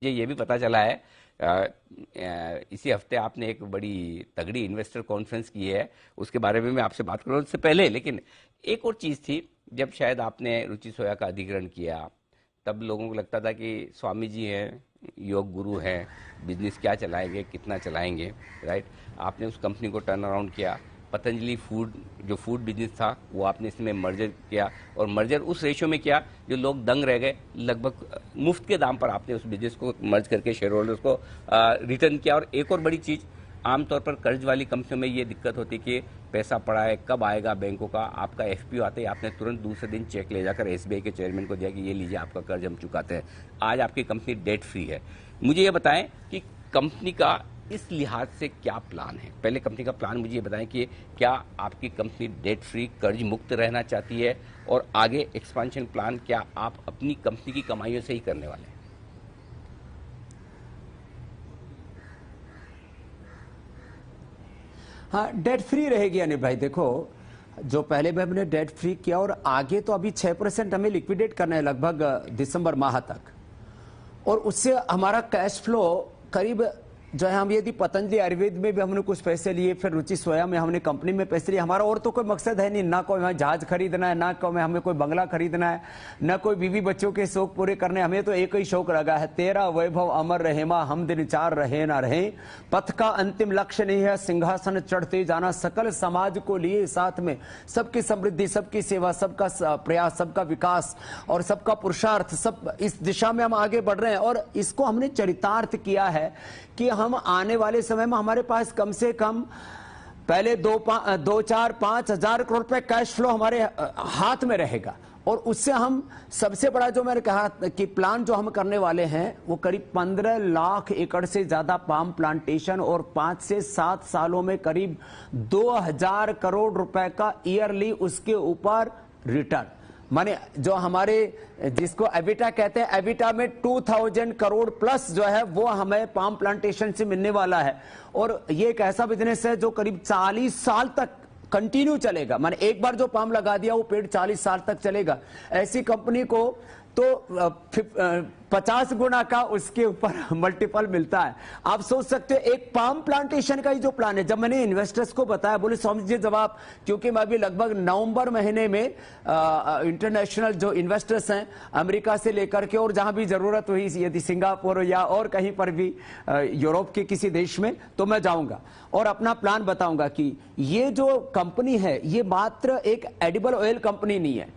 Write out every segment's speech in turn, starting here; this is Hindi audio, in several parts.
ये भी पता चला है इसी हफ्ते आपने एक बड़ी तगड़ी इन्वेस्टर कॉन्फ्रेंस की है, उसके बारे में मैं आपसे बात करूँ उससे पहले। लेकिन एक और चीज़ थी, जब शायद आपने रुचि सोया का अधिग्रहण किया तब लोगों को लगता था कि स्वामी जी हैं, योग गुरु हैं, बिजनेस क्या चलाएंगे, कितना चलाएंगे, राइट। आपने उस कंपनी को टर्न अराउंड किया। पतंजलि फूड, जो फूड बिजनेस था, वो आपने इसमें मर्जर किया, और मर्जर उस रेशियो में किया जो लोग दंग रह गए। लगभग मुफ्त के दाम पर आपने उस बिजनेस को मर्ज करके शेयर होल्डर्स को रिटर्न किया। और एक और बड़ी चीज़, आमतौर पर कर्ज वाली कंपनियों में ये दिक्कत होती है कि पैसा पड़ा है, कब आएगा बैंकों का। आपका एफपीओ आते ही आपने तुरंत दूसरे दिन चेक ले जाकर एसबीआई के चेयरमैन को दिया कि ये लीजिए आपका कर्ज हम चुकाते हैं। आज आपकी कंपनी डेट फ्री है। मुझे ये बताएं कि कंपनी का इस लिहाज से क्या प्लान है। पहले कंपनी का प्लान मुझे ये बताएं कि क्या आपकी कंपनी डेट फ्री, कर्ज मुक्त रहना चाहती है, और आगे एक्सपेंशन प्लान क्या आप अपनी कंपनी की कमाइयों से ही करने वाले हैं? हाँ, डेट फ्री रहेगी अनिल भाई। देखो, जो पहले भी हमने डेट फ्री किया और आगे तो अभी 6% हमें लिक्विडेट करना है लगभग दिसंबर माह तक, और उससे हमारा कैश फ्लो करीब जो है, हम यदि पतंजलि आयुर्वेद में भी हमने कुछ पैसे लिए, फिर रुचि सोया में हमने कंपनी में पैसे लिए। हमारा और तो कोई मकसद है नहीं, ना कोई हमें जहाज खरीदना है, ना कोई हमें कोई बंगला खरीदना है, ना कोई बीवी बच्चों के शौक पूरे करने। हमें तो एक ही शौक लगा है, तेरा वैभव अमर रहे मां, हम दिन चार रहे ना रहे। पथ का अंतिम लक्ष्य नहीं है सिंहासन चढ़ते जाना, सकल समाज को लिए साथ में, सबकी समृद्धि, सबकी सेवा, सबका प्रयास, सबका विकास और सबका पुरुषार्थ, सब इस दिशा में हम आगे बढ़ रहे हैं। और इसको हमने चरितार्थ किया है कि हम आने वाले समय में हमारे पास कम से कम पहले 2-4-5 हजार करोड़ रुपए कैश फ्लो हमारे हाथ में रहेगा। और उससे हम सबसे बड़ा जो मैंने कहा कि प्लान जो हम करने वाले हैं वो करीब 15 लाख एकड़ से ज्यादा पाम प्लांटेशन, और 5 से 7 सालों में करीब 2000 करोड़ रुपए का ईयरली उसके ऊपर रिटर्न। माने जो हमारे जिसको एबिटा कहते हैं, एबिटा में 2000 करोड़ प्लस जो है वो हमें पाम प्लांटेशन से मिलने वाला है। और ये एक ऐसा बिजनेस है जो करीब 40 साल तक कंटिन्यू चलेगा। माने एक बार जो पाम लगा दिया वो पेड़ 40 साल तक चलेगा। ऐसी कंपनी को तो 50 गुना का उसके ऊपर मल्टीपल मिलता है। आप सोच सकते हो एक पाम प्लांटेशन का ही जो प्लान है। जब मैंने इन्वेस्टर्स को बताया, बोले स्वामी जी जब आप, क्योंकि मैं अभी लगभग नवंबर महीने में इंटरनेशनल जो इन्वेस्टर्स हैं अमेरिका से लेकर के, और जहां भी जरूरत हुई, यदि सिंगापुर या और कहीं पर भी यूरोप के किसी देश में, तो मैं जाऊंगा और अपना प्लान बताऊंगा कि ये जो कंपनी है ये मात्र एक एडिबल ऑयल कंपनी नहीं है,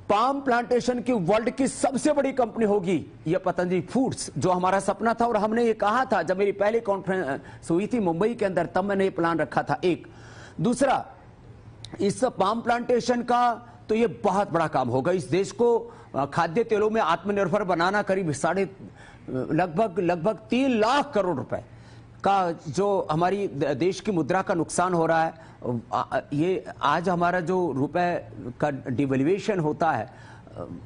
पाम प्लांटेशन की वर्ल्ड की सबसे बड़ी कंपनी होगी ये पतंजलि फूड्स, जो हमारा सपना था। और हमने ये कहा था जब मेरी पहली कॉन्फ्रेंस हुई थी मुंबई के अंदर, तब मैंने ये प्लान रखा था। एक दूसरा, इस पाम प्लांटेशन का तो ये बहुत बड़ा काम होगा। इस देश को खाद्य तेलों में आत्मनिर्भर बनाना, करीब लगभग 3 लाख करोड़ रुपए का जो हमारी देश की मुद्रा का नुकसान हो रहा है। ये आज हमारा जो रुपए का डिवैल्यूएशन होता है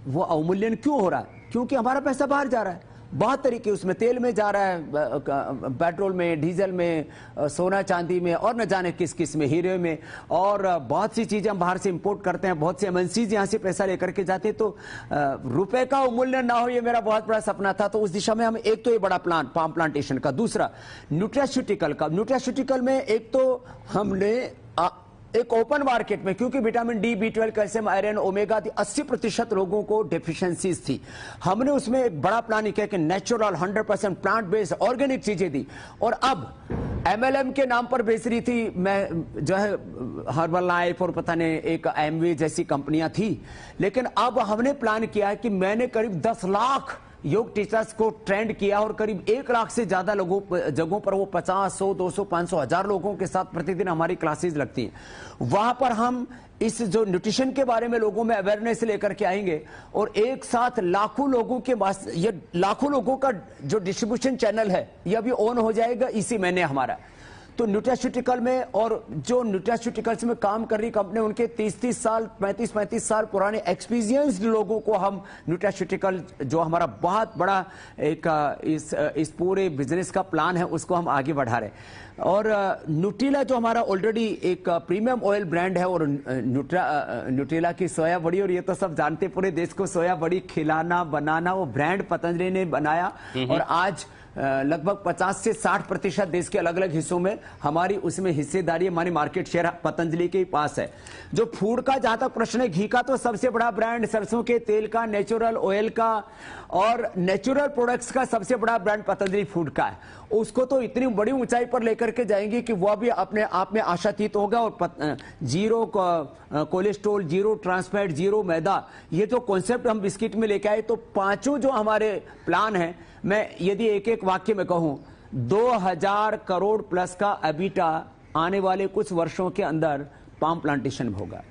वो अवमूल्यन क्यों हो रहा है? क्योंकि हमारा पैसा बाहर जा रहा है। बहुत तरीके, उसमें तेल में जा रहा है, पेट्रोल में, डीजल में, सोना चांदी में, और न जाने किस किस में, हीरे में, और बहुत सी चीजें हम बाहर से इंपोर्ट करते हैं। बहुत सी एमएनसीज यहाँ से पैसा लेकर के जाते हैं। तो रुपए का अवमूल्यन ना हो, ये मेरा बहुत बड़ा सपना था। तो उस दिशा में हम, एक तो ये बड़ा प्लान पाम प्लांटेशन का, दूसरा न्यूट्रास्यूटिकल का। न्यूट्रास्यूटिकल में एक तो हमने एक ओपन मार्केट में, क्योंकि vitamin D, B12, calcium, iron, omega 80% लोगों को डेफिशिएंसीज थी, हमने उसमें एक बड़ा प्लान किया कि नेचुरल 100% प्लांट बेस्ड ऑर्गेनिक चीजें दी। और अब MLM के नाम पर बेच रही थी मैं जो है हर्बल लाइफ और पता नहीं एक एमवे जैसी कंपनियां थी, लेकिन अब हमने प्लान किया है कि मैंने करीब 10 लाख योग टीचर्स को ट्रेंड किया, और करीब 1 लाख से ज्यादा जगहों पर वो 50, 100, 200, 500, 1000 लोगों के साथ प्रतिदिन हमारी क्लासेस लगती हैं। वहां पर हम इस जो न्यूट्रिशन के बारे में लोगों में अवेयरनेस लेकर के आएंगे, और एक साथ लाखों लोगों के पास, ये लाखों लोगों का जो डिस्ट्रीब्यूशन चैनल है ये अभी ऑन हो जाएगा इसी महीने हमारा। तो न्यूट्रास्यूटिकल में, और जो न्यूट्रास्यूटिकल्स में काम कर रही कंपनी, उनके 30-30 साल 35-35 साल पुराने एक्सपीरियंस्ड लोगों को हम न्यूट्रास्यूटिकल, जो हमारा बहुत बड़ा एक इस पूरे बिजनेस का प्लान है, उसको हम आगे बढ़ा रहे हैं। और न्यूट्रिला जो हमारा ऑलरेडी एक प्रीमियम ऑयल ब्रांड है, और न्यूट्रिला की सोया बड़ी, और ये तो सब जानते पूरे देश को, सोया बड़ी खिलाना बनाना वो ब्रांड पतंजलि ने बनाया, और आज लगभग 50 से 60% देश के अलग अलग हिस्सों में हमारी उसमें हिस्सेदारी, हमारी मार्केट शेयर पतंजलि के पास है। जो फूड का जहां तक प्रश्न है, घी का तो सबसे बड़ा ब्रांड, सरसों के तेल का, नेचुरल ऑयल का और नेचुरल प्रोडक्ट्स का सबसे बड़ा ब्रांड पतंजलि फूड का है। उसको तो इतनी बड़ी ऊंचाई पर लेकर के जाएंगे कि वह भी अपने आप में आशातीत होगा। और zero cholesterol, zero trans fat, zero मैदा, ये जो कॉन्सेप्ट हम बिस्किट में लेके आए, तो पांचों जो हमारे प्लान है, मैं यदि एक एक वाक्य में कहूं, 2000 करोड़ प्लस का एबिटा आने वाले कुछ वर्षों के अंदर पाम प्लांटेशन में होगा।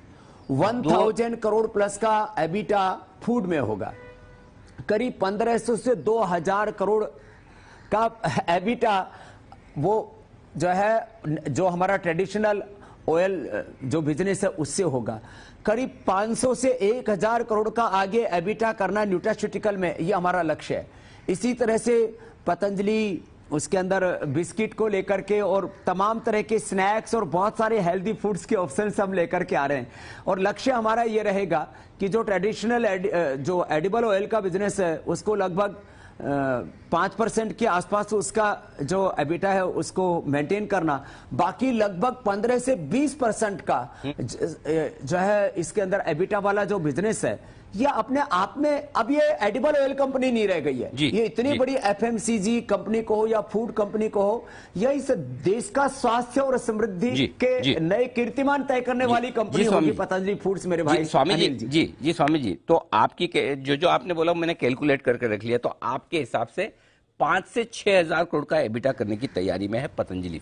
1000 करोड़ प्लस का एबिटा फूड में होगा। करीब 1500 से 2000 करोड़ का एबिटा वो जो है, जो हमारा ट्रेडिशनल ऑयल जो बिजनेस है उससे होगा। करीब 500 से 1000 करोड़ का आगे एबिटा करना न्यूट्रास्यूटिकल में, ये हमारा लक्ष्य है। इसी तरह से पतंजलि उसके अंदर बिस्किट को लेकर के और तमाम तरह के स्नैक्स और बहुत सारे हेल्दी फूड्स के ऑप्शंस हम लेकर के आ रहे हैं। और लक्ष्य हमारा ये रहेगा कि जो ट्रेडिशनल जो एडिबल ऑयल का बिजनेस है, उसको लगभग 5% के आसपास उसका जो एबिटा है उसको मेंटेन करना, बाकी लगभग 15 से 20% का जो है इसके अंदर एबिटा वाला जो बिजनेस है, ये अपने आप में, अब ये एडिबल ऑयल कंपनी नहीं रह गई है। ये इतनी बड़ी एफएमसीजी कंपनी को हो या फूड कंपनी को हो, यह इस देश का स्वास्थ्य और समृद्धि के नए कीर्तिमान तय करने वाली कंपनी होगी पतंजलि फूड्स। मेरे भाई स्वामी जी स्वामी जी, तो आपकी जो आपने बोला मैंने कैलकुलेट करके रख लिया, तो आपके हिसाब से 5 से 6 हजार करोड़ का एबिटा करने की तैयारी में है पतंजलि।